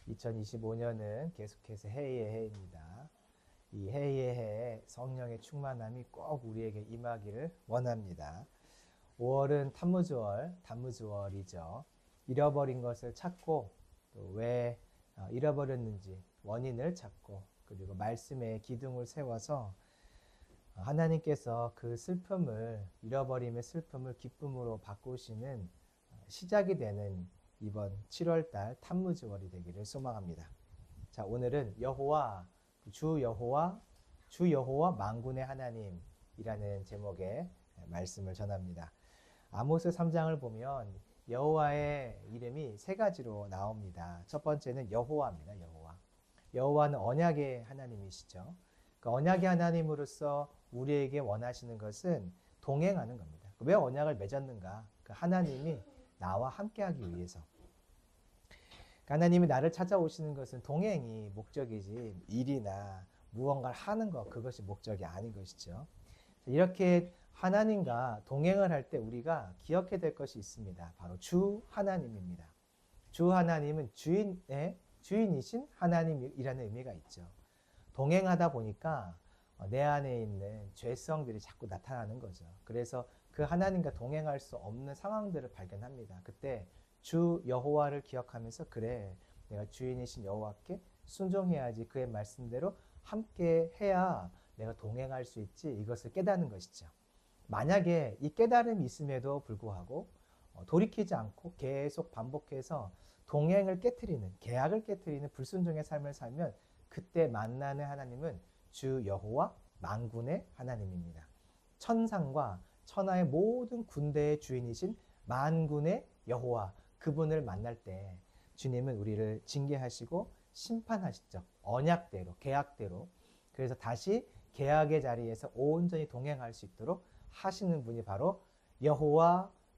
2025년은 계속해서 해의 해입니다. 이 해의 해에 성령의 충만함이 꼭 우리에게 임하기를 원합니다. 5월은 단무주월이죠. 잃어버린 것을 찾고 또 왜 잃어버렸는지 원인을 찾고 그리고 말씀에 기둥을 세워서 하나님께서 그 잃어버림의 슬픔을 기쁨으로 바꾸시는 시작이 되는 이번 7월달 단무주월이 되기를 소망합니다. 자, 오늘은 주 여호와 만군의 하나님이라는 제목의 말씀을 전합니다. 아모스 3장을 보면 여호와의 이름이 세 가지로 나옵니다. 첫 번째는 여호와입니다. 여호와는 언약의 하나님이시죠. 그 언약의 하나님으로서 우리에게 원하시는 것은 동행하는 겁니다. 왜 언약을 맺었는가? 그 하나님이 나와 함께하기 위해서. 하나님이 나를 찾아오시는 것은 동행이 목적이지 일이나 무언가를 하는 것 그것이 목적이 아닌 것이죠. 이렇게 하나님과 동행을 할 때 우리가 기억해야 될 것이 있습니다. 바로 주 하나님입니다. 주 하나님은 주인이신 하나님이라는 의미가 있죠. 동행하다 보니까 내 안에 있는 죄성들이 자꾸 나타나는 거죠. 그래서 그 하나님과 동행할 수 없는 상황들을 발견합니다. 그때 주 여호와를 기억하면서 그래 내가 주인이신 여호와께 순종해야지 그의 말씀대로 함께 해야 내가 동행할 수 있지 이것을 깨닫는 것이죠. 만약에 이 깨달음이 있음에도 불구하고 돌이키지 않고 계속 반복해서 동행을 깨트리는 계약을 깨트리는 불순종의 삶을 살면 그때 만나는 하나님은 주 여호와 만군의 하나님입니다. 천상과 천하의 모든 군대의 주인이신 만군의 여호와 그분을 만날 때 주님은 우리를 징계하시고 심판하시죠. 언약대로 계약대로. 그래서 다시 계약의 자리에서 온전히 동행할 수 있도록 하시는 분이 바로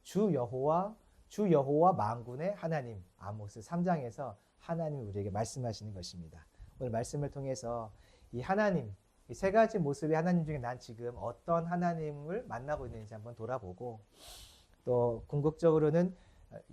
주 여호와 만군의 하나님. 아모스 3장에서 하나님이 우리에게 말씀하시는 것입니다. 오늘 말씀을 통해서 이 하나님, 이 세 가지 모습의 하나님 중에 난 지금 어떤 하나님을 만나고 있는지 한번 돌아보고 또 궁극적으로는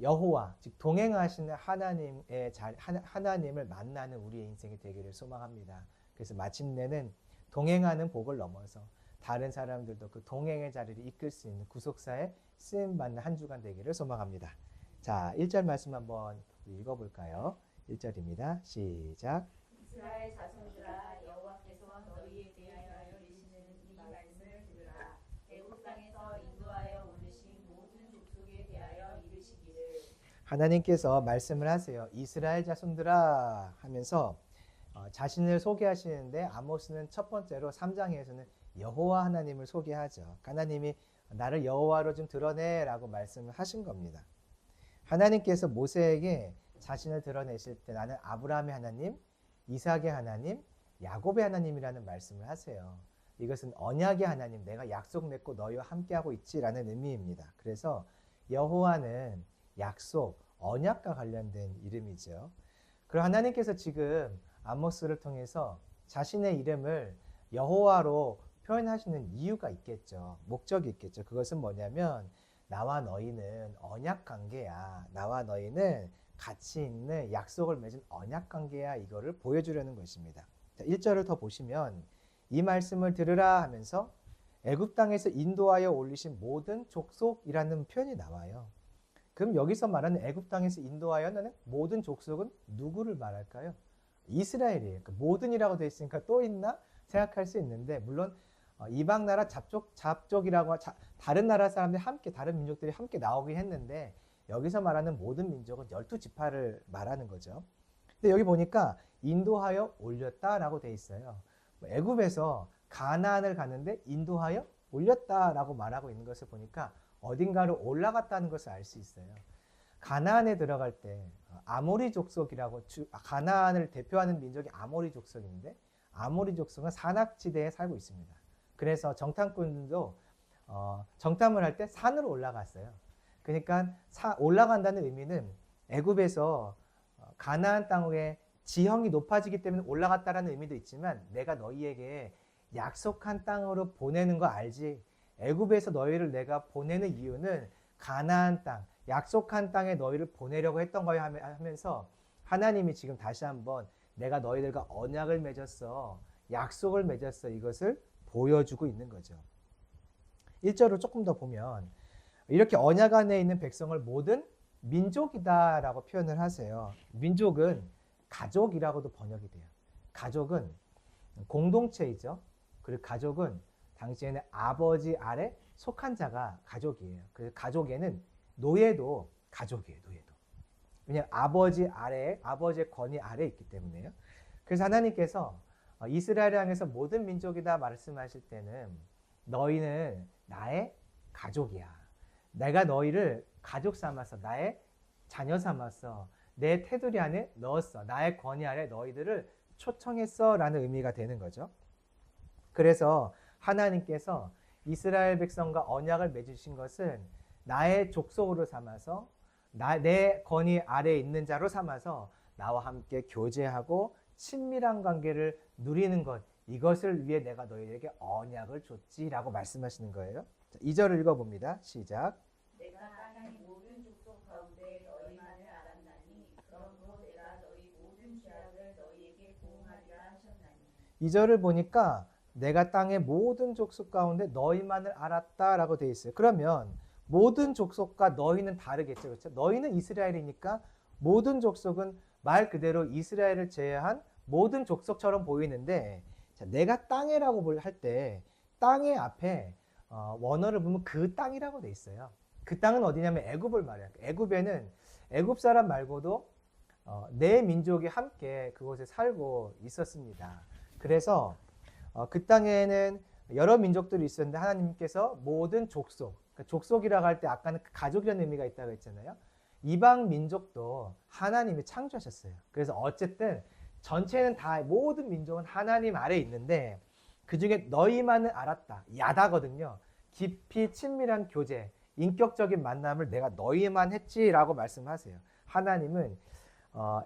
여호와, 즉 동행하시는 하나님을 만나는 우리의 인생이 되기를 소망합니다. 그래서 마침내는 동행하는 복을 넘어서 다른 사람들도 그 동행의 자리를 이끌 수 있는 구속사에 쓰임받는 한 주간 되기를 소망합니다. 자, 1절 말씀 한번 읽어볼까요? 1절입니다. 시작. 이스라엘 자손들아 여호와께서 너희에 대하여 이르시는 이 말씀을 들으라. 애굽 땅에서 인도하여 올리신 모든 족속에 대하여 이르시기를. 하나님께서 말씀을 하세요. 이스라엘 자손들아 하면서 자신을 소개하시는데 아모스는 첫 번째로 3장에서는 여호와 하나님을 소개하죠. 하나님이 나를 여호와로 좀 드러내라고 말씀을 하신 겁니다. 하나님께서 모세에게 자신을 드러내실 때 나는 아브라함의 하나님, 이삭의 하나님, 야곱의 하나님이라는 말씀을 하세요. 이것은 언약의 하나님, 내가 약속 맺고 너희와 함께하고 있지라는 의미입니다. 그래서 여호와는 약속, 언약과 관련된 이름이죠. 그리고 하나님께서 지금 아모스를 통해서 자신의 이름을 여호와로 표현하시는 이유가 있겠죠. 목적이 있겠죠. 그것은 뭐냐면 나와 너희는 언약 관계야. 나와 너희는 같이 있는 약속을 맺은 언약 관계야. 이거를 보여주려는 것입니다. 자, 1절을 더 보시면 이 말씀을 들으라 하면서 애굽 땅에서 인도하여 올리신 모든 족속이라는 표현이 나와요. 그럼 여기서 말하는 애굽 땅에서 인도하여는 모든 족속은 누구를 말할까요? 이스라엘이에요. 그 모든이라고 되어 있으니까 또 있나 생각할 수 있는데 물론 이방 나라 잡족이라고 다른 나라 사람들이 함께 다른 민족들이 함께 나오긴 했는데 여기서 말하는 모든 민족은 12지파를 말하는 거죠. 근데 여기 보니까 인도하여 올렸다라고 되어 있어요. 애굽에서 가나안을 갔는데 인도하여 올렸다라고 말하고 있는 것을 보니까 어딘가로 올라갔다는 것을 알 수 있어요. 가나안에 들어갈 때 아모리 족속이라고 가나안을 대표하는 민족이 아모리 족속인데 아모리 족속은 산악지대에 살고 있습니다. 그래서 정탐꾼도 정탐을 할 때 산으로 올라갔어요. 그러니까 올라간다는 의미는 애굽에서 가나안 땅의 지형이 높아지기 때문에 올라갔다라는 의미도 있지만 내가 너희에게 약속한 땅으로 보내는 거 알지? 애굽에서 너희를 내가 보내는 이유는 가나안 땅, 약속한 땅에 너희를 보내려고 했던 거야 하면서 하나님이 지금 다시 한번 내가 너희들과 언약을 맺었어, 약속을 맺었어, 이것을 보여주고 있는 거죠. 1절을 조금 더 보면 이렇게 언약 안에 있는 백성을 모든 민족이다라고 표현을 하세요. 민족은 가족이라고도 번역이 돼요. 가족은 공동체이죠. 그리고 가족은 당시에는 아버지 아래 속한 자가 가족이에요. 그래서 가족에는 노예도 가족이에요. 노예도. 왜냐하면 아버지 아래, 아버지의 권위 아래 있기 때문에요. 그래서 하나님께서 이스라엘을 향해서 모든 민족이다 말씀하실 때는 너희는 나의 가족이야. 내가 너희를 가족 삼아서 나의 자녀 삼아서 내 테두리 안에 넣었어. 나의 권위 아래 너희들을 초청했어 라는 의미가 되는 거죠. 그래서 하나님께서 이스라엘 백성과 언약을 맺으신 것은 나의 족속으로 삼아서 내 권위 아래에 있는 자로 삼아서 나와 함께 교제하고 친밀한 관계를 누리는 것, 이것을 위해 내가 너희에게 언약을 줬지라고 말씀하시는 거예요. 2절을 읽어봅니다. 시작. 내가 땅의 모든 족속 가운데 너희만을 알았나니 그러므로 내가 너희 모든 죄악을 너희에게 보응하리라 하셨나니. 2절을 보니까 내가 땅의 모든 족속 가운데 너희만을 알았다라고 되어 있어요. 그러면 모든 족속과 너희는 다르겠죠. 그렇죠? 너희는 이스라엘이니까 모든 족속은 말 그대로 이스라엘을 제외한 모든 족속처럼 보이는데, 자, 내가 땅이라고 할 때 땅의 앞에 원어를 보면 그 땅이라고 돼 있어요. 그 땅은 어디냐면 애굽을 말해요. 애굽에는 애굽 사람 말고도 네 민족이 함께 그곳에 살고 있었습니다. 그래서 그 땅에는 여러 민족들이 있었는데 하나님께서 모든 족속, 그러니까 족속이라고 할 때 아까는 가족이라는 의미가 있다고 했잖아요. 이방 민족도 하나님이 창조하셨어요. 그래서 어쨌든 전체는 다 모든 민족은 하나님 아래에 있는데 그중에 너희만을 알았다. 야다거든요. 깊이 친밀한 교제, 인격적인 만남을 내가 너희만 했지라고 말씀하세요. 하나님은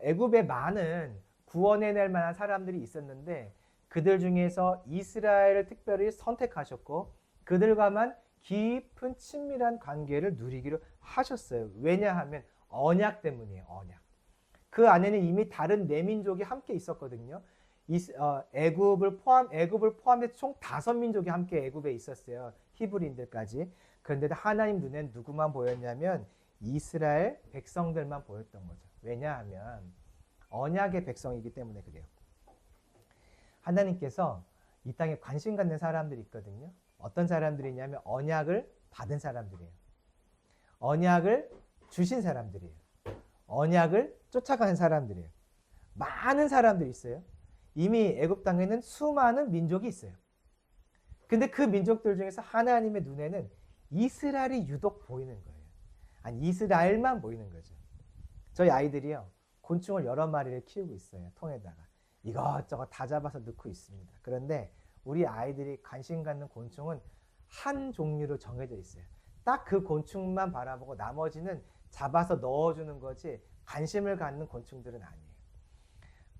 애굽에 많은 구원해낼 만한 사람들이 있었는데 그들 중에서 이스라엘을 특별히 선택하셨고 그들과만 깊은 친밀한 관계를 누리기로 하셨어요. 왜냐하면 언약 때문이에요. 언약. 그 안에는 이미 다른 네 민족이 함께 있었거든요. 애굽을 포함해서 총 5민족이 함께 애굽에 있었어요. 히브리인들까지. 그런데 하나님 눈엔 누구만 보였냐면 이스라엘 백성들만 보였던 거죠. 왜냐하면 언약의 백성이기 때문에 그래요. 하나님께서 이 땅에 관심 갖는 사람들이 있거든요. 어떤 사람들이냐면 언약을 받은 사람들이에요. 언약을 주신 사람들이에요. 언약을 쫓아가는 사람들이에요. 많은 사람들이 있어요. 이미 애굽 땅에는 수많은 민족이 있어요. 근데 그 민족들 중에서 하나님의 눈에는 이스라엘이 유독 보이는 거예요. 아니, 이스라엘만 보이는 거죠. 저희 아이들이요, 곤충을 여러 마리를 키우고 있어요. 통에다가. 이것저것 다 잡아서 넣고 있습니다. 그런데 우리 아이들이 관심 갖는 곤충은 한 종류로 정해져 있어요. 딱 그 곤충만 바라보고 나머지는 잡아서 넣어주는 거지 관심을 갖는 곤충들은 아니에요.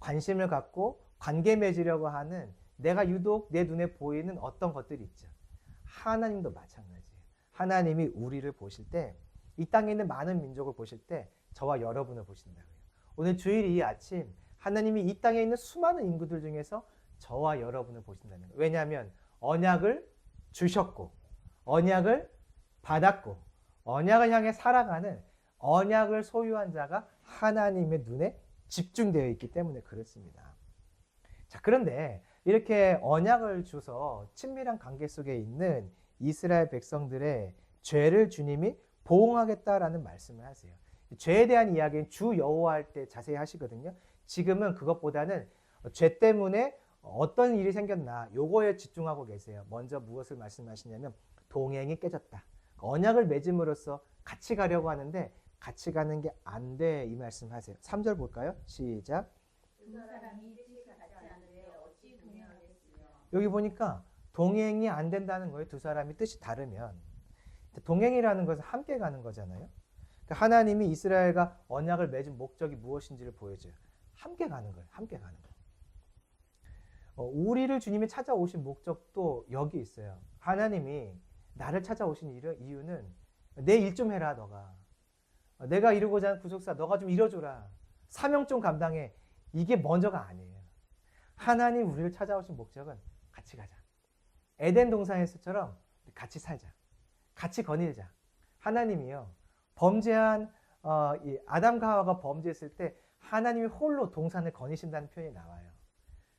관심을 갖고 관계 맺으려고 하는 내가 유독 내 눈에 보이는 어떤 것들이 있죠. 하나님도 마찬가지예요. 하나님이 우리를 보실 때, 이 땅에 있는 많은 민족을 보실 때 저와 여러분을 보신다고요. 오늘 주일 이 아침 하나님이 이 땅에 있는 수많은 인구들 중에서 저와 여러분을 보신다는 거예요. 왜냐하면 언약을 주셨고 언약을 받았고 언약을 향해 살아가는 언약을 소유한 자가 하나님의 눈에 집중되어 있기 때문에 그렇습니다. 자, 그런데 이렇게 언약을 주서 친밀한 관계 속에 있는 이스라엘 백성들의 죄를 주님이 보응하겠다라는 말씀을 하세요. 죄에 대한 이야기는 주 여호와 할 때 자세히 하시거든요. 지금은 그것보다는 죄 때문에 어떤 일이 생겼나 요거에 집중하고 계세요. 먼저 무엇을 말씀하시냐면 동행이 깨졌다. 언약을 맺음으로써 같이 가려고 하는데 같이 가는 게 안 돼, 이 말씀하세요. 3절 볼까요? 시작. 두 사람이 뜻이 같지 않으되 어찌 동행하겠으며. 여기 보니까 동행이 안 된다는 거예요. 두 사람이 뜻이 다르면. 동행이라는 것은 함께 가는 거잖아요. 그러니까 하나님이 이스라엘과 언약을 맺은 목적이 무엇인지를 보여줘요. 함께 가는 거예요. 함께 가는 거. 우리를 주님이 찾아오신 목적도 여기 있어요. 하나님이 나를 찾아오신 이유는 내 일 좀 해라, 너가. 내가 이루고자 하는 구속사 너가 좀 이뤄줘라. 사명 좀 감당해. 이게 먼저가 아니에요. 하나님 우리를 찾아오신 목적은 같이 가자. 에덴 동산에서처럼 같이 살자. 같이 거닐자. 하나님이요. 범죄한 이 아담과 하와가 범죄했을 때 하나님이 홀로 동산을 거니신다는 표현이 나와요.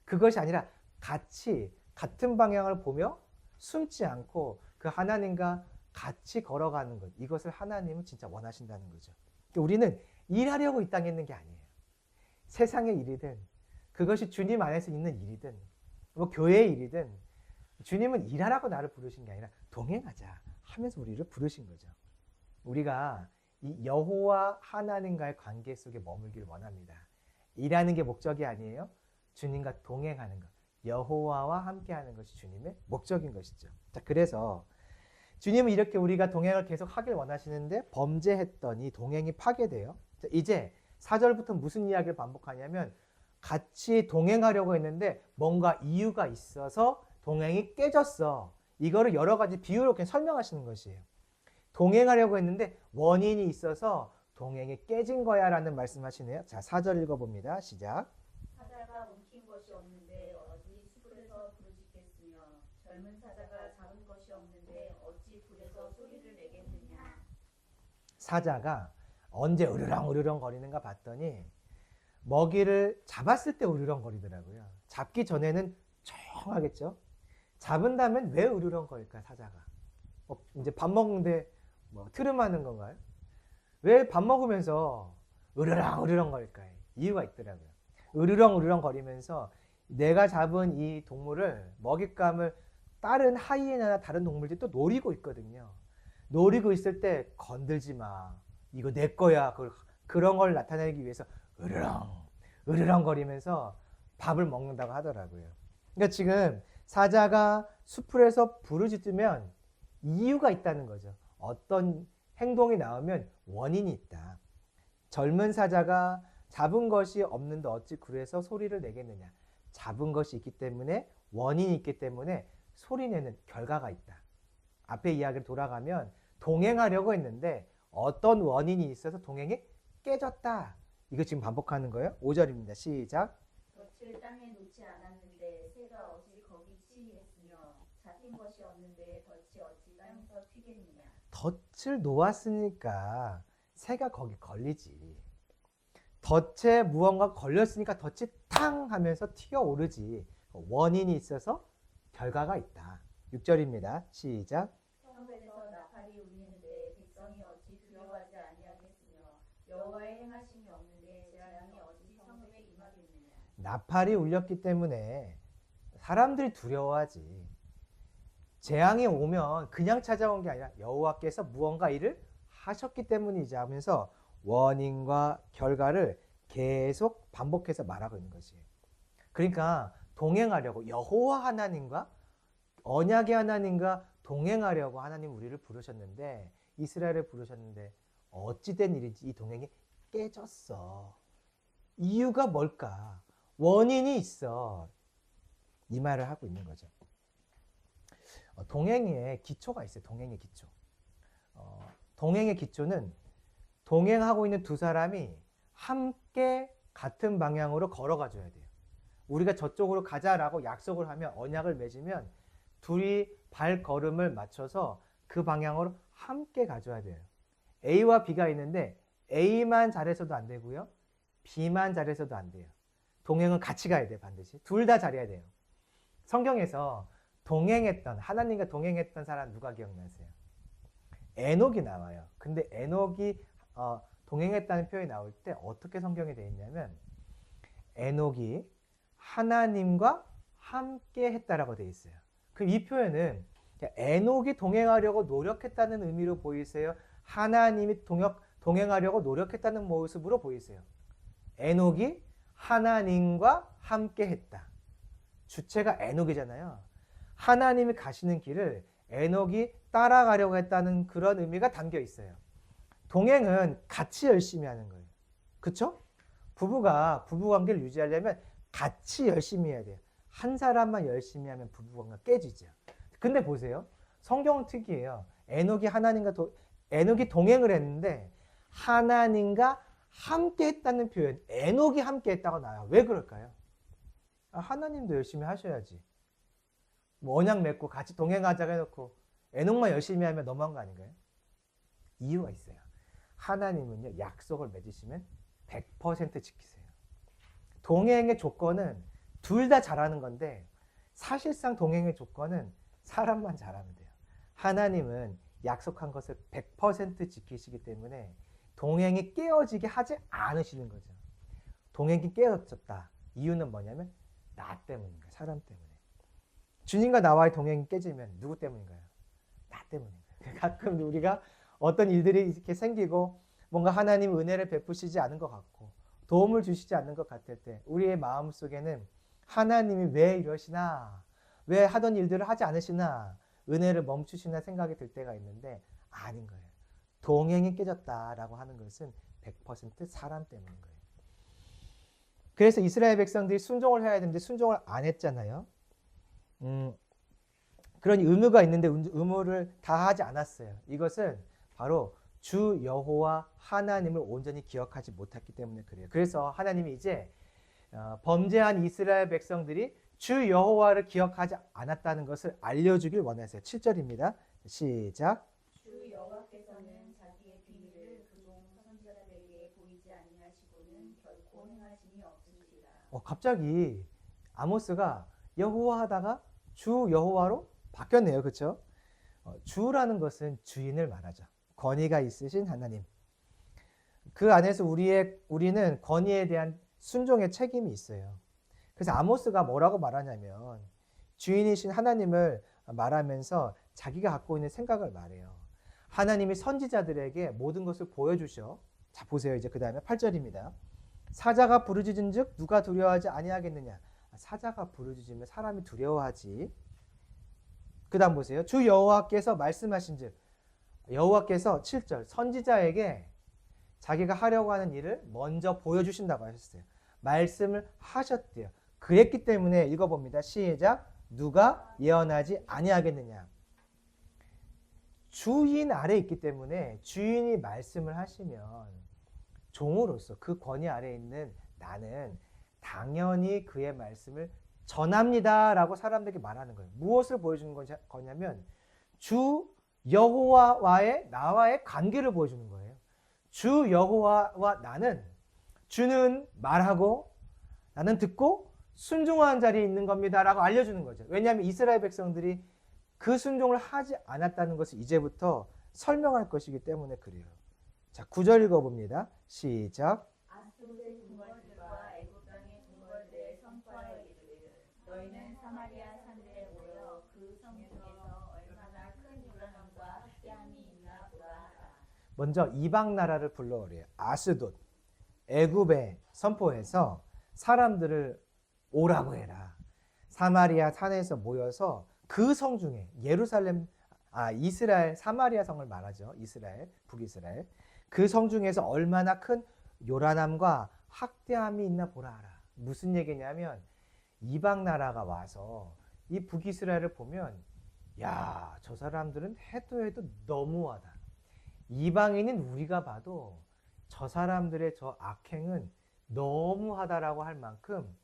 그것이 아니라 같이 같은 방향을 보며 숨지 않고 그 하나님과 같이 걸어가는 것. 이것을 하나님은 진짜 원하신다는 거죠. 우리는 일하려고 이 땅에 있는 게 아니에요. 세상의 일이든 그것이 주님 안에서 있는 일이든 뭐 교회의 일이든 주님은 일하라고 나를 부르신 게 아니라 동행하자 하면서 우리를 부르신 거죠. 우리가 이 여호와 하나님과의 관계 속에 머물기를 원합니다. 일하는 게 목적이 아니에요. 주님과 동행하는 것. 여호와와 함께하는 것이 주님의 목적인 것이죠. 자, 그래서 주님은 이렇게 우리가 동행을 계속 하길 원하시는데 범죄했던 이 동행이 파괴돼요. 자, 이제 4절부터 무슨 이야기를 반복하냐면 같이 동행하려고 했는데 뭔가 이유가 있어서 동행이 깨졌어. 이거를 여러 가지 비유로 그냥 설명하시는 것이에요. 동행하려고 했는데 원인이 있어서 동행이 깨진 거야 라는 말씀하시네요. 자, 4절 읽어봅니다. 시작. 사자가 움킨 것이 없는데 어찌 숲에서 부르짖겠으며 젊은 사자가 잡은 것이 없는데 어찌 불에서 소리를 내겠느냐. 사자가 언제 으르렁 거리는가 봤더니 먹이를 잡았을 때 으르렁 거리더라고요. 잡기 전에는 조용하겠죠. 잡은 다음엔 왜 으르렁 거릴까 사자가? 이제 밥 먹는데 뭐 트름하는 건가요? 왜 밥 먹으면서 으르렁 거릴까요? 이유가 있더라고요. 으르렁 거리면서 내가 잡은 이 동물을 먹잇감을 다른 하이에나나 다른 동물들이 또 노리고 있거든요. 노리고 있을 때 건들지 마. 이거 내 거야. 그런 걸 나타내기 위해서 으르렁 거리면서 밥을 먹는다고 하더라고요. 그러니까 지금 사자가 수풀에서 부르짖으면 이유가 있다는 거죠. 어떤 행동이 나오면 원인이 있다. 젊은 사자가 잡은 것이 없는데 어찌 그래서 소리를 내겠느냐. 잡은 것이 있기 때문에 원인이 있기 때문에 소리내는 결과가 있다. 앞에 이야기를 돌아가면 동행하려고 했는데 어떤 원인이 있어서 동행이 깨졌다. 이거 지금 반복하는 거예요. 5절입니다. 시작. 덫을 땅에 놓지 않았는데 새가 어찌 거기 치겠으며 잡힌 것이 없는데 덫이 어찌 땅에서 튀겠느냐. 덫을 놓았으니까 새가 거기 걸리지. 덫에 무언가 걸렸으니까 덫이 탕 하면서 튀어오르지. 원인이 있어서 결과가 있다. 6절입니다. 시작. 성읍에서 나팔이 울리는데 백성이 어찌 두려워하지 아니하겠으며 여호와의 행하심이 없는데 재앙이 어찌 성읍에 임하겠느냐. 나팔이 울렸기 때문에 사람들이 두려워하지. 재앙이 오면 그냥 찾아온 게 아니라 여호와께서 무언가 일을 하셨기 때문이지 하면서 원인과 결과를 계속 반복해서 말하고 있는 것이에요. 그러니까 동행하려고 여호와 하나님과 언약의 하나님과 동행하려고 하나님 우리를 부르셨는데 이스라엘을 부르셨는데 어찌된 일인지 이 동행이 깨졌어. 이유가 뭘까? 원인이 있어. 이 말을 하고 있는 거죠. 동행의 기초가 있어요. 동행의 기초. 동행의 기초는 동행하고 있는 두 사람이 함께 같은 방향으로 걸어가 줘야 돼요. 우리가 저쪽으로 가자라고 약속을 하면 언약을 맺으면 둘이 발걸음을 맞춰서 그 방향으로 함께 가줘야 돼요. A와 B가 있는데 A만 잘해서도 안 되고요. B만 잘해서도 안 돼요. 동행은 같이 가야 돼요. 반드시. 둘 다 잘해야 돼요. 성경에서 동행했던 하나님과 동행했던 사람 누가 기억나세요? 에녹이 나와요. 근데 에녹이 동행했다는 표현이 나올 때 어떻게 성경에 되어 있냐면 에녹이 하나님과 함께 했다라고 되어 있어요. 그럼 이 표현은 에녹이 동행하려고 노력했다는 의미로 보이세요? 하나님이 동행하려고 노력했다는 모습으로 보이세요? 에녹이 하나님과 함께 했다. 주체가 에녹이잖아요. 하나님이 가시는 길을 에녹이 따라가려고 했다는 그런 의미가 담겨 있어요. 동행은 같이 열심히 하는 거예요. 그렇죠? 부부가 부부관계를 유지하려면 같이 열심히 해야 돼요. 한 사람만 열심히 하면 부부관계가 깨지죠. 근데 보세요. 성경은 특이해요. 에녹이 동행을 했는데 하나님과 함께 했다는 표현, 에녹이 함께 했다고 나와요. 왜 그럴까요? 하나님도 열심히 하셔야지. 뭐 언약 맺고 같이 동행하자고 해놓고 에녹만 열심히 하면 너무한 거 아닌가요? 이유가 있어요. 하나님은요, 약속을 맺으시면 100% 지키세요. 동행의 조건은 둘 다 잘하는 건데 사실상 동행의 조건은 사람만 잘하면 돼요. 하나님은 약속한 것을 100% 지키시기 때문에 동행이 깨어지게 하지 않으시는 거죠. 동행이 깨어졌다. 이유는 뭐냐면 나 때문인가요? 사람 때문에. 주님과 나와의 동행이 깨지면 누구 때문인가요? 나 때문인가요? 가끔 우리가 어떤 일들이 이렇게 생기고 뭔가 하나님 은혜를 베푸시지 않은 것 같고 도움을 주시지 않는 것 같을 때 우리의 마음속에는 하나님이 왜 이러시나, 왜 하던 일들을 하지 않으시나, 은혜를 멈추시나 생각이 들 때가 있는데 아닌 거예요. 동행이 깨졌다라고 하는 것은 100% 사람 때문인 거예요. 그래서 이스라엘 백성들이 순종을 해야 되는데 순종을 안 했잖아요. 그런 의무가 있는데 의무를 다하지 않았어요. 이것은 바로 주 여호와 하나님을 온전히 기억하지 못했기 때문에 그래요. 그래서 하나님이 이제 범죄한 이스라엘 백성들이 주 여호와를 기억하지 않았다는 것을 알려주길 원하세요. 7절입니다. 시작. 주 여호와께서는 자기의 비밀을 그동 선지자들에게 보이지 아니하시고는 결코 행하심이 없으시리라. 갑자기 아모스가 여호와 하다가 주 여호와로 바뀌었네요. 그렇죠? 주라는 것은 주인을 말하죠. 권위가 있으신 하나님. 그 안에서 우리는 권위에 대한 순종의 책임이 있어요. 그래서 아모스가 뭐라고 말하냐면 주인이신 하나님을 말하면서 자기가 갖고 있는 생각을 말해요. 하나님이 선지자들에게 모든 것을 보여주셔. 자, 보세요. 이제 그 다음에 8절입니다. 사자가 부르짖은 즉 누가 두려워하지 아니하겠느냐. 사자가 부르짖으면 사람이 두려워하지. 그 다음 보세요. 주 여호와께서 말씀하신 즉 여호와께서 7절 선지자에게 자기가 하려고 하는 일을 먼저 보여주신다고 하셨어요. 말씀을 하셨대요. 그랬기 때문에 읽어봅니다. 시작. 누가 예언하지 아니하겠느냐. 주인 아래 있기 때문에 주인이 말씀을 하시면 종으로서 그 권위 아래 있는 나는 당연히 그의 말씀을 전합니다 라고 사람들에게 말하는 거예요. 무엇을 보여주는 거냐면 주 여호와와의 나와의 관계를 보여주는 거예요. 주 여호와와 나는 주는 말하고 나는 듣고 순종하는 자리에 있는 겁니다 라고 알려주는 거죠. 왜냐하면 이스라엘 백성들이 그 순종을 하지 않았다는 것을 이제부터 설명할 것이기 때문에 그래요. 자, 9절 읽어봅니다. 시작. 아스돗의 궁궐들과 애굽 땅의 궁궐들에 선포하여 이르기를 너희는 사마리아 산들에 모여 그 성중에서 얼마나 큰 요란함과 함께함이 있나 보라 하라. 먼저 이방 나라를 불러오래요. 아스돗, 애굽에 선포해서 사람들을 오라고 해라. 사마리아 산에서 모여서 그 성중에 이스라엘 사마리아 성을 말하죠. 이스라엘, 북이스라엘. 그 성중에서 얼마나 큰 요란함과 학대함이 있나 보라 하라. 무슨 얘기냐면 이방 나라가 와서 이 북이스라엘을 보면 야, 저 사람들은 해도 너무하다. 이방인인 우리가 봐도 저 사람들의 저 악행은 너무하다라고 할 만큼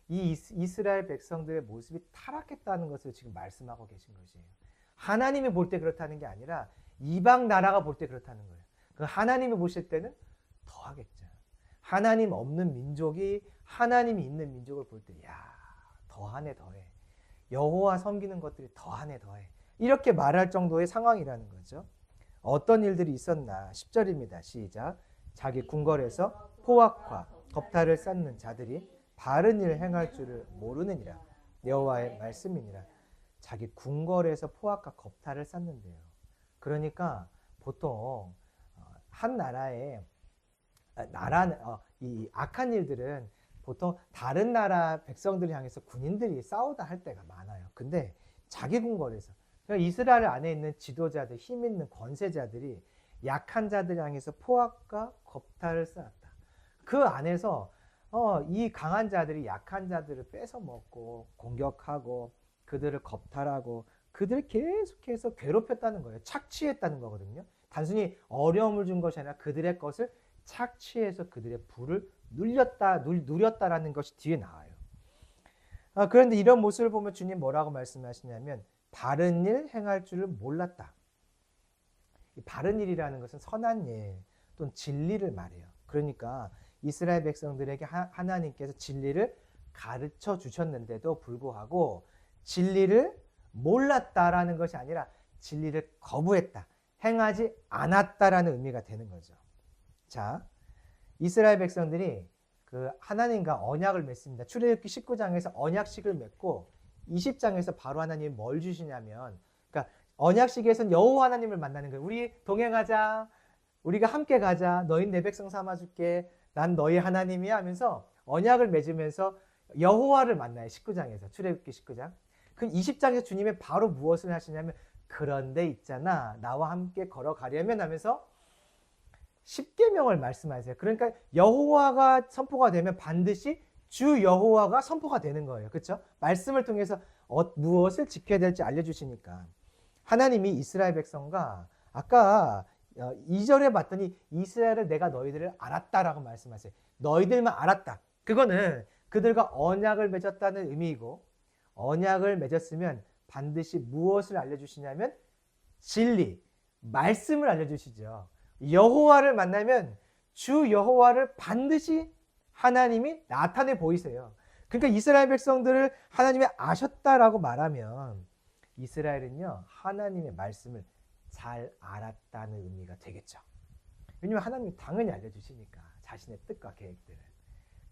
이 이스라엘 백성들의 모습이 타락했다는 것을 지금 말씀하고 계신 것이에요. 하나님이 볼 때 그렇다는 게 아니라 이방 나라가 볼 때 그렇다는 거예요. 그 하나님이 보실 때는 더 하겠죠. 하나님 없는 민족이 하나님이 있는 민족을 볼 때 야, 더하네 더해. 여호와 섬기는 것들이 더하네 더해. 이렇게 말할 정도의 상황이라는 거죠. 어떤 일들이 있었나? 10절입니다. 시작. 자기 궁궐에서 포악과 겁탈을 쌓는 자들이 바른 일을 행할 줄을 모르느니라. 여호와의 말씀이니라. 자기 궁궐에서 포악과 겁탈을 쌓는데요. 그러니까 보통 한 나라의 이 악한 일들은 보통 다른 나라 백성들을 향해서 군인들이 싸우다 할 때가 많아요. 근데 자기 궁궐에서 그러니까 이스라엘 안에 있는 지도자들, 힘 있는 권세자들이 약한 자들 향해서 포악과 겁탈을 쌓았다. 그 안에서 이 강한 자들이 약한 자들을 뺏어 먹고 공격하고 그들을 겁탈하고 그들을 계속해서 괴롭혔다는 거예요. 착취했다는 거거든요. 단순히 어려움을 준 것이 아니라 그들의 것을 착취해서 그들의 부를 누렸다라는 것이 뒤에 나와요. 그런데 이런 모습을 보면 주님 뭐라고 말씀하시냐면 바른 일 행할 줄을 몰랐다. 이 바른 일이라는 것은 선한 일 또는 진리를 말해요. 그러니까 이스라엘 백성들에게 하나님께서 진리를 가르쳐 주셨는데도 불구하고 진리를 몰랐다라는 것이 아니라 진리를 거부했다, 행하지 않았다라는 의미가 되는 거죠. 자, 이스라엘 백성들이 그 하나님과 언약을 맺습니다. 출애굽기 19장에서 언약식을 맺고 20장에서 바로 하나님이 뭘 주시냐면, 그러니까 언약식에서는 여호와 하나님을 만나는 거예요. 우리 동행하자, 우리가 함께 가자, 너희 내 백성 삼아줄게, 난 너희 하나님이야 하면서 언약을 맺으면서 여호와를 만나요. 19장에서, 출애굽기 19장. 그럼 20장에서 주님이 바로 무엇을 하시냐면, 그런데 있잖아, 나와 함께 걸어가려면 하면서 10계명을 말씀하세요. 그러니까 여호와가 선포가 되면 반드시 주 여호와가 선포가 되는 거예요. 그렇죠? 말씀을 통해서 무엇을 지켜야 될지 알려주시니까. 하나님이 이스라엘 백성과 아까 2절에 봤더니 이스라엘을 내가 너희들을 알았다라고 말씀하세요. 너희들만 알았다. 그거는 그들과 언약을 맺었다는 의미이고, 언약을 맺었으면 반드시 무엇을 알려주시냐면 진리, 말씀을 알려주시죠. 여호와를 만나면 주 여호와를 반드시 하나님이 나타내 보이세요. 그러니까 이스라엘 백성들을 하나님이 아셨다라고 말하면 이스라엘은요, 하나님의 말씀을 잘 알았다는 의미가 되겠죠. 왜냐하면 하나님이 당연히 알려주시니까, 자신의 뜻과 계획들을.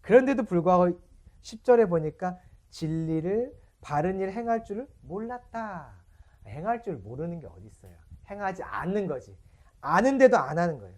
그런데도 불구하고 10절에 보니까 진리를, 바른 일 행할 줄을 몰랐다. 행할 줄 모르는 게 어디 있어요. 행하지 않는 거지. 아는데도 안 하는 거예요.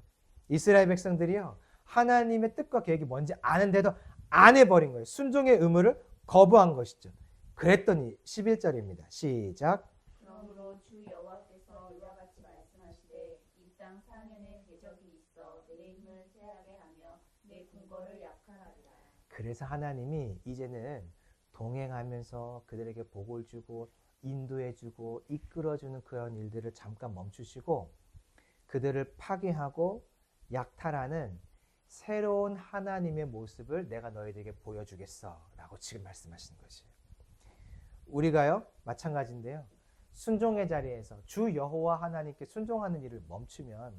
이스라엘 백성들이요, 하나님의 뜻과 계획이 뭔지 아는데도 안 해버린 거예요. 순종의 의무를 거부한 것이죠. 그랬더니 11절입니다. 시작. 그러므로 주 여호와께서 이와 같이 말씀하시되 이 땅 4년의 궤적이 있어 내 힘을 쇠하게 하며 내 궁궐을 약화하리라. 그래서 하나님이 이제는 동행하면서 그들에게 복을 주고 인도해주고 이끌어주는 그런 일들을 잠깐 멈추시고 그들을 파괴하고 약탈하는 새로운 하나님의 모습을 내가 너희들에게 보여주겠어 라고 지금 말씀하시는 것이에요. 우리가요, 마찬가지인데요, 순종의 자리에서 주 여호와 하나님께 순종하는 일을 멈추면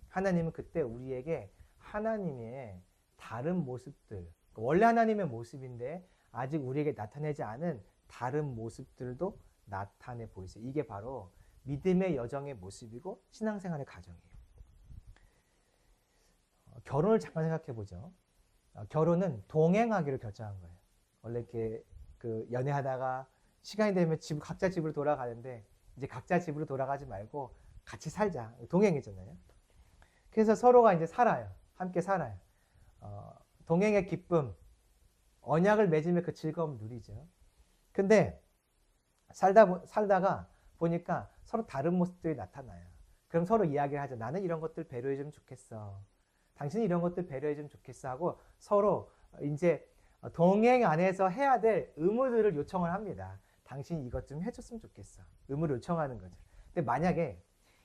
하나님은 그때 우리에게 하나님의 다른 모습들, 원래 하나님의 모습인데 아직 우리에게 나타내지 않은 다른 모습들도 나타내 보이세요. 이게 바로 믿음의 여정의 모습이고 신앙생활의 과정이에요. 결혼을 잠깐 생각해 보죠. 결혼은 동행하기로 결정한 거예요. 원래 이렇게 그 연애하다가 시간이 되면 각자 집으로 돌아가는데 이제 각자 집으로 돌아가지 말고 같이 살자. 동행이잖아요. 그래서 서로가 이제 살아요. 함께 살아요. 동행의 기쁨, 언약을 맺으며 그 즐거움을 누리죠. 근데 살다가 보니까 서로 다른 모습들이 나타나요. 그럼 서로 이야기를 하죠. 나는 이런 것들 배려해주면 좋겠어. 당신은 이런 것들 배려해주면 좋겠어 하고 서로 이제 동행 안에서 해야 될 의무들을 요청을 합니다. 당신이 이것 좀 해줬으면 좋겠어. 의무를 요청하는 거죠. 근데 만약에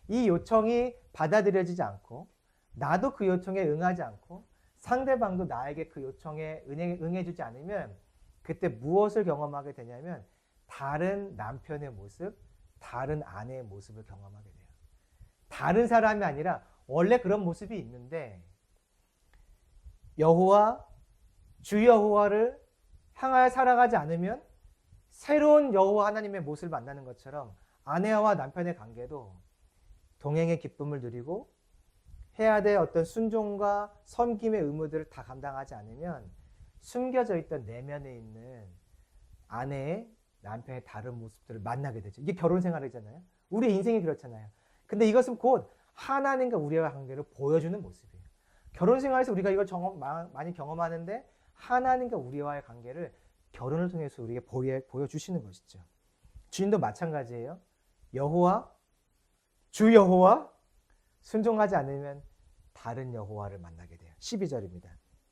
이 요청이 받아들여지지 않고 나도 그 요청에 응하지 않고 상대방도 나에게 그 요청에 응해주지 않으면 그때 무엇을 경험하게 되냐면 다른 남편의 모습, 다른 아내의 모습을 경험하게 돼요. 다른 사람이 아니라 원래 그런 모습이 있는데 여호와, 주 여호와를 향하여 살아가지 않으면 새로운 여호와 하나님의 모습을 만나는 것처럼 아내와 남편의 관계도 동행의 기쁨을 누리고 해야 될 어떤 순종과 섬김의 의무들을 다 감당하지 않으면 숨겨져 있던 내면에 있는 아내의, 남편의 다른 모습들을 만나게 되죠. 이게 결혼 생활이잖아요. 우리 인생이 그렇잖아요. 근데 이것은 곧 하나님과 우리의 관계를 보여주는 모습이에요. 결혼 생활에서 우리가 이걸 많이 경험하는데 하나님과 우리와의 관계를 결혼을 통해서 우리에게 보여주시는 것이죠. 주님도 마찬가지예요. 여호와, 주 여호와 순종하지 않으면 다른 여호와를 만나게 돼요. 12절입니다.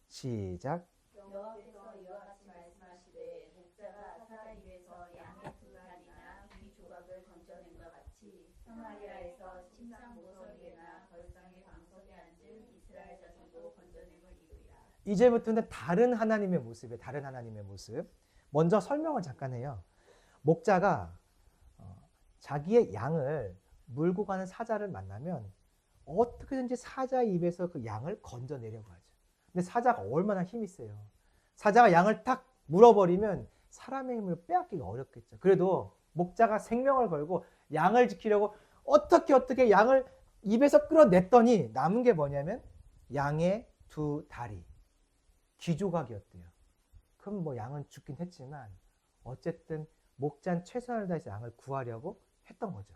시작. 여호와께서 이와 같이 말씀하시되 목자가 사람 입에서 양의 두루하니나 이 조각을 건져낸과 같이 사마리아에서 침상 모서리에나 벌상의 방석에 앉은 이스라엘 자손도 이제부터는 다른 하나님의 모습이에요. 다른 하나님의 모습. 먼저 설명을 잠깐 해요. 목자가 자기의 양을 물고 가는 사자를 만나면 어떻게든지 사자 입에서 그 양을 건져내려고 하죠. 근데 사자가 얼마나 힘이 세요. 사자가 양을 딱 물어버리면 사람의 힘을 빼앗기가 어렵겠죠. 그래도 목자가 생명을 걸고 양을 지키려고 어떻게 양을 입에서 끌어냈더니 남은 게 뭐냐면 양의 두 다리, 귀조각이었대요. 그럼 뭐 양은 죽긴 했지만 어쨌든 목자는 최선을 다해서 양을 구하려고 했던 거죠.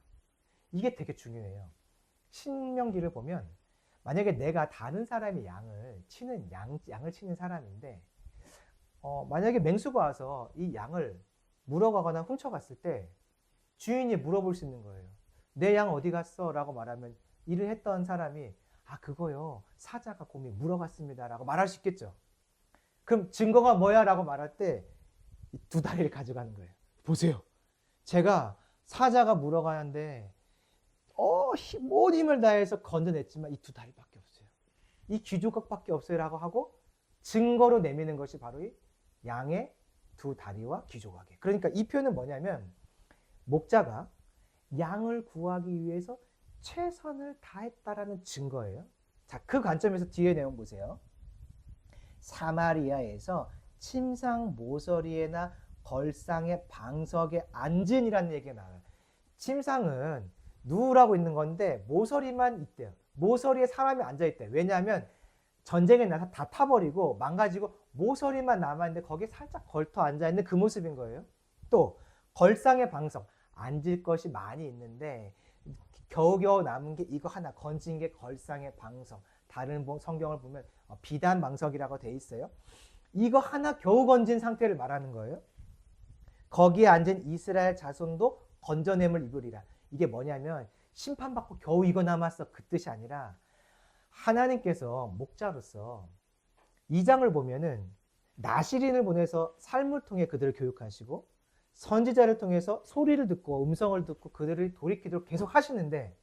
이게 되게 중요해요. 신명기를 보면 만약에 내가 다른 사람의 양을 치는 양을 치는 사람인데 만약에 맹수가 와서 이 양을 물어가거나 훔쳐갔을 때 주인이 물어볼 수 있는 거예요. 내 양 어디 갔어? 라고 말하면 일을 했던 사람이 그거요. 사자가 곰이 물어갔습니다. 라고 말할 수 있겠죠. 그럼 증거가 뭐야? 라고 말할 때 이 두 다리를 가져가는 거예요. 보세요. 제가 사자가 물어가는데 온 힘을 다해서 건져냈지만 이 두 다리밖에 없어요. 이 귀조각밖에 없어요. 라고 하고 증거로 내미는 것이 바로 이 양의 두 다리와 귀조각이에요. 그러니까 이 표현은 뭐냐면 목자가 양을 구하기 위해서 최선을 다했다라는 증거예요. 자, 그 관점에서 뒤에 내용 보세요. 사마리아에서 침상 모서리에나 걸상의 방석에 앉은이라는 얘기가 나와요. 침상은 누우라고 있는 건데 모서리만 있대요. 모서리에 사람이 앉아있대요. 왜냐하면 전쟁에 나서 다 타버리고 망가지고 모서리만 남아있는데 거기에 살짝 걸터 앉아있는 그 모습인 거예요. 또 걸상의 방석, 앉을 것이 많이 있는데 겨우겨우 남은 게 이거 하나, 건진 게 걸상의 방석. 다른 성경을 보면 비단 방석이라고 돼 있어요. 이거 하나 겨우 건진 상태를 말하는 거예요. 거기에 앉은 이스라엘 자손도 건져냄을 입으리라. 이게 뭐냐면 심판받고 겨우 이거 남았어 그 뜻이 아니라 하나님께서 목자로서 2장을 보면은 나시린을 보내서 삶을 통해 그들을 교육하시고 선지자를 통해서 소리를 듣고 음성을 듣고 그들을 돌이키도록 계속 하시는데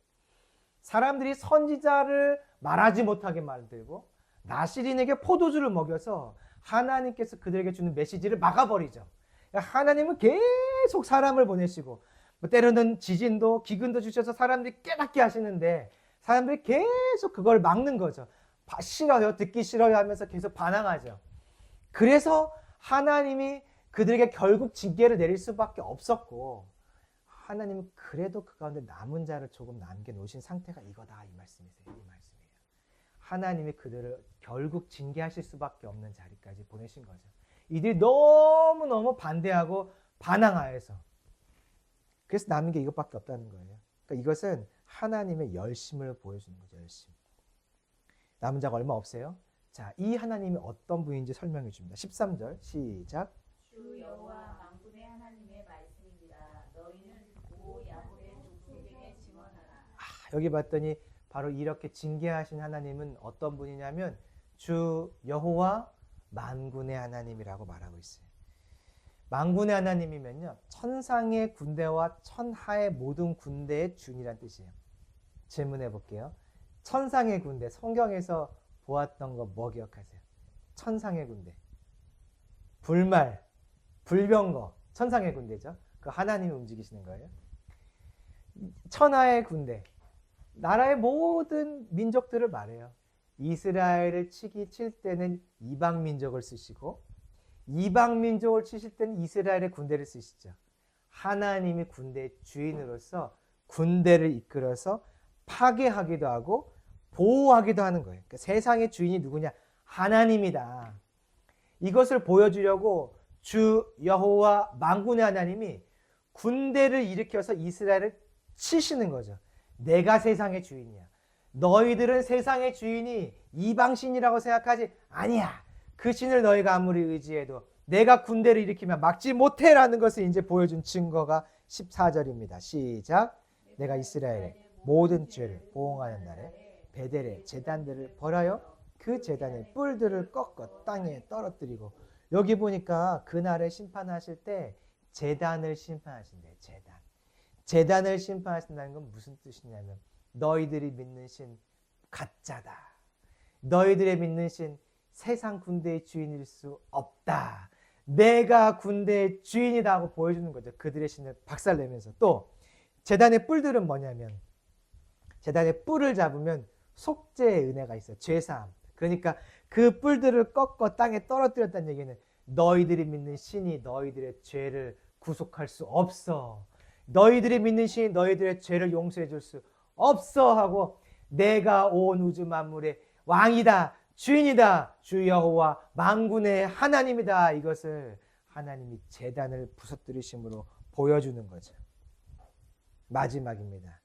사람들이 선지자를 말하지 못하게 만들고 나시린에게 포도주를 먹여서 하나님께서 그들에게 주는 메시지를 막아버리죠. 하나님은 계속 사람을 보내시고 때로는 지진도 기근도 주셔서 사람들이 깨닫게 하시는데 사람들이 계속 그걸 막는 거죠. 싫어요, 듣기 싫어요 하면서 계속 반항하죠. 그래서 하나님이 그들에게 결국 징계를 내릴 수밖에 없었고 하나님은 그래도 그 가운데 남은 자를 조금 남겨놓으신 상태가 이거다 이 말씀이세요. 이 말씀이에요. 하나님이 그들을 결국 징계하실 수밖에 없는 자리까지 보내신 거죠. 이들이 너무너무 반대하고 반항하여서 그래서 남은 게 이것밖에 없다는 거예요. 그러니까 이것은 하나님의 열심을 보여주는 거죠. 열심. 남은 자가 얼마 없어요. 자, 이 하나님이 어떤 분인지 설명해 줍니다. 13절 시작. 주 여호와 만군의 하나님의 말씀입니다. 너희는 오 야곱의 족속에게 증언하라. 여기 봤더니 바로 이렇게 징계하신 하나님은 어떤 분이냐면 주 여호와 만군의 하나님이라고 말하고 있어요. 만군의 하나님이면요, 천상의 군대와 천하의 모든 군대의 주인이란 뜻이에요. 질문해 볼게요. 천상의 군대, 성경에서 보았던 거 뭐 기억하세요? 천상의 군대. 불말, 불병거, 천상의 군대죠. 그 하나님이 움직이시는 거예요. 천하의 군대, 나라의 모든 민족들을 말해요. 이스라엘을 칠 때는 이방 민족을 쓰시고 이방 민족을 치실 때는 이스라엘의 군대를 쓰시죠. 하나님이 군대의 주인으로서 군대를 이끌어서 파괴하기도 하고 보호하기도 하는 거예요. 그러니까 세상의 주인이 누구냐? 하나님이다. 이것을 보여주려고 주 여호와 만군의 하나님이 군대를 일으켜서 이스라엘을 치시는 거죠. 내가 세상의 주인이야. 너희들은 세상의 주인이 이방신이라고 생각하지 아니야. 그 신을 너희가 아무리 의지해도 내가 군대를 일으키면 막지 못해라는 것을 이제 보여준 증거가 14절입니다. 시작. 내가 이스라엘의 모든 죄를 보응하는 날에 베델의 제단들을 벌하여 그 제단의 뿔들을 꺾어 땅에 떨어뜨리고, 여기 보니까 그날에 심판하실 때 제단을 심판하신대요. 제단을 심판하신다는 건 무슨 뜻이냐면 너희들이 믿는 신 가짜다. 너희들의 믿는 신 세상 군대의 주인일 수 없다. 내가 군대의 주인이다 하고 보여주는 거죠. 그들의 신을 박살내면서. 또 제단의 뿔들은 뭐냐면 제단의 뿔을 잡으면 속죄의 은혜가 있어요. 죄사함. 그러니까 그 뿔들을 꺾어 땅에 떨어뜨렸다는 얘기는 너희들이 믿는 신이 너희들의 죄를 구속할 수 없어. 너희들이 믿는 신이 너희들의 죄를 용서해 줄 수 없어 하고 내가 온 우주 만물의 왕이다. 주인이다. 주 여호와 만군의 하나님이다. 이것을 하나님이 제단을 부서뜨리심으로 보여주는 거죠. 마지막입니다.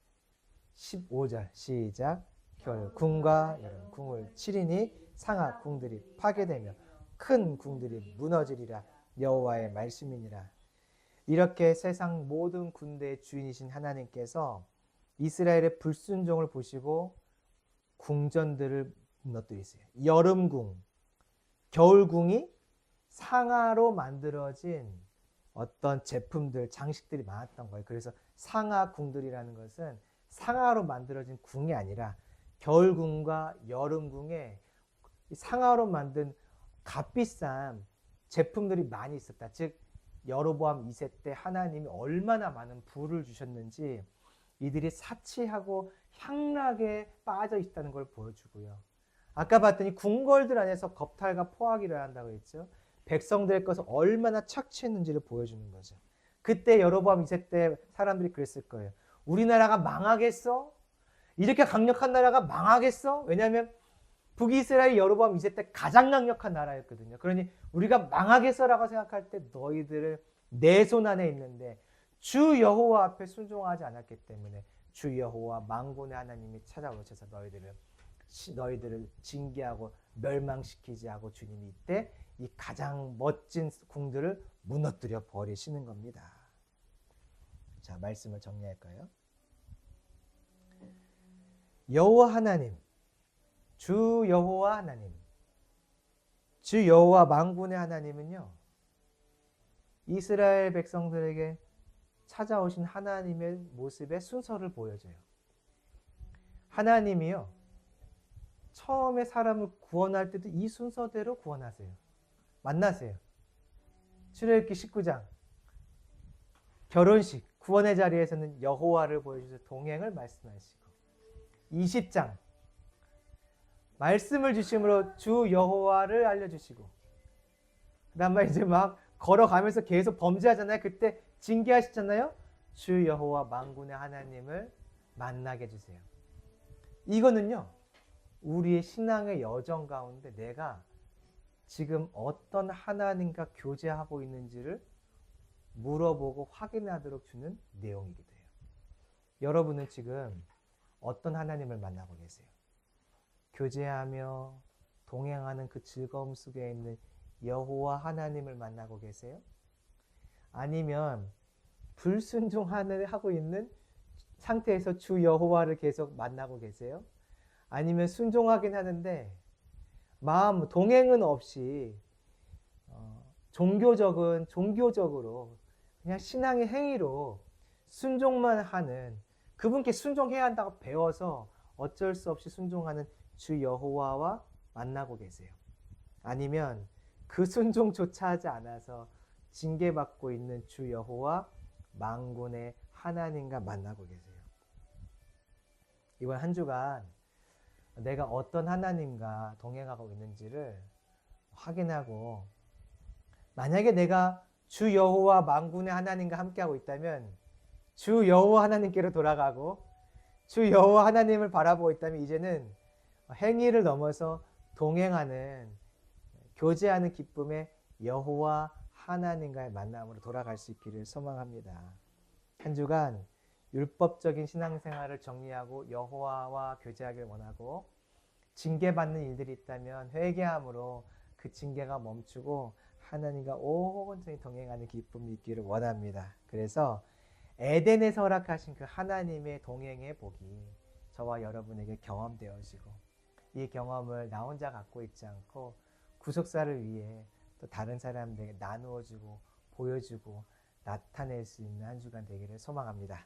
15절 시작. 겨울 궁과 여름 궁을 치리니 상하 궁들이 파괴되며 큰 궁들이 무너지리라. 여호와의 말씀이니라. 이렇게 세상 모든 군대의 주인이신 하나님께서 이스라엘의 불순종을 보시고 궁전들을 무너뜨리세요. 여름궁, 겨울궁이 상하로 만들어진 어떤 제품들, 장식들이 많았던 거예요. 그래서 상하궁들이라는 것은 상하로 만들어진 궁이 아니라 겨울궁과 여름궁에 상하로 만든 값비싼 제품들이 많이 있었다. 즉 여로보암 2세 때 하나님이 얼마나 많은 부를 주셨는지 이들이 사치하고 향락에 빠져 있다는 걸 보여주고요. 아까 봤더니 궁궐들 안에서 겁탈과 포악이 일어난다고 했죠. 백성들의 것을 얼마나 착취했는지를 보여주는 거죠. 그때 여로보암 2세 때 사람들이 그랬을 거예요. 우리나라가 망하겠어? 이렇게 강력한 나라가 망하겠어? 왜냐하면 북이스라엘 여로보암 2세 때 가장 강력한 나라였거든요. 그러니 우리가 망하겠어라고 생각할 때 너희들은 내 손 안에 있는데 주 여호와 앞에 순종하지 않았기 때문에 주 여호와 만군의 하나님이 찾아오셔서 너희들을 징계하고 멸망시키지 하고 주님이 이때 이 가장 멋진 궁들을 무너뜨려 버리시는 겁니다. 자, 말씀을 정리할까요? 여호와 하나님, 주 여호와 하나님, 주 여호와 만군의 하나님은요, 이스라엘 백성들에게 찾아오신 하나님의 모습의 순서를 보여줘요. 하나님이요, 처음에 사람을 구원할 때도 이 순서대로 구원하세요. 만나세요. 출애굽기 19장 결혼식 구원의 자리에서는 여호와를 보여주셔서 동행을 말씀하시고 20장 말씀을 주심으로 주 여호와를 알려주시고 그 다음에 이제 막 걸어가면서 계속 범죄하잖아요. 그때 징계하시잖아요. 주 여호와 만군의 하나님을 만나게 해주세요. 이거는요, 우리의 신앙의 여정 가운데 내가 지금 어떤 하나님과 교제하고 있는지를 물어보고 확인하도록 주는 내용이기도 해요. 여러분은 지금 어떤 하나님을 만나고 계세요? 교제하며 동행하는 그 즐거움 속에 있는 여호와 하나님을 만나고 계세요? 아니면 불순종하고 있는 상태에서 주 여호와를 계속 만나고 계세요? 아니면 순종하긴 하는데 마음 동행은 없이 종교적으로 그냥 신앙의 행위로 순종만 하는, 그분께 순종해야 한다고 배워서 어쩔 수 없이 순종하는 주 여호와와 만나고 계세요? 아니면 그 순종조차 하지 않아서 징계받고 있는 주 여호와 만군의 하나님과 만나고 계세요? 이번 한 주간 내가 어떤 하나님과 동행하고 있는지를 확인하고, 만약에 내가 주 여호와 만군의 하나님과 함께하고 있다면 주 여호와 하나님께로 돌아가고, 주 여호와 하나님을 바라보고 있다면 이제는 행위를 넘어서 동행하는, 교제하는 기쁨의 여호와 하나님과의 만남으로 돌아갈 수 있기를 소망합니다. 한 주간 율법적인 신앙생활을 정리하고 여호와와 교제하길 원하고, 징계받는 일들이 있다면 회개함으로 그 징계가 멈추고 하나님과 온전히 동행하는 기쁨이 있기를 원합니다. 그래서 에덴에서 허락하신 그 하나님의 동행의 복이 저와 여러분에게 경험되어지고, 이 경험을 나 혼자 갖고 있지 않고 구속사를 위해 또 다른 사람들에게 나누어주고 보여주고 나타낼 수 있는 한 주간 되기를 소망합니다.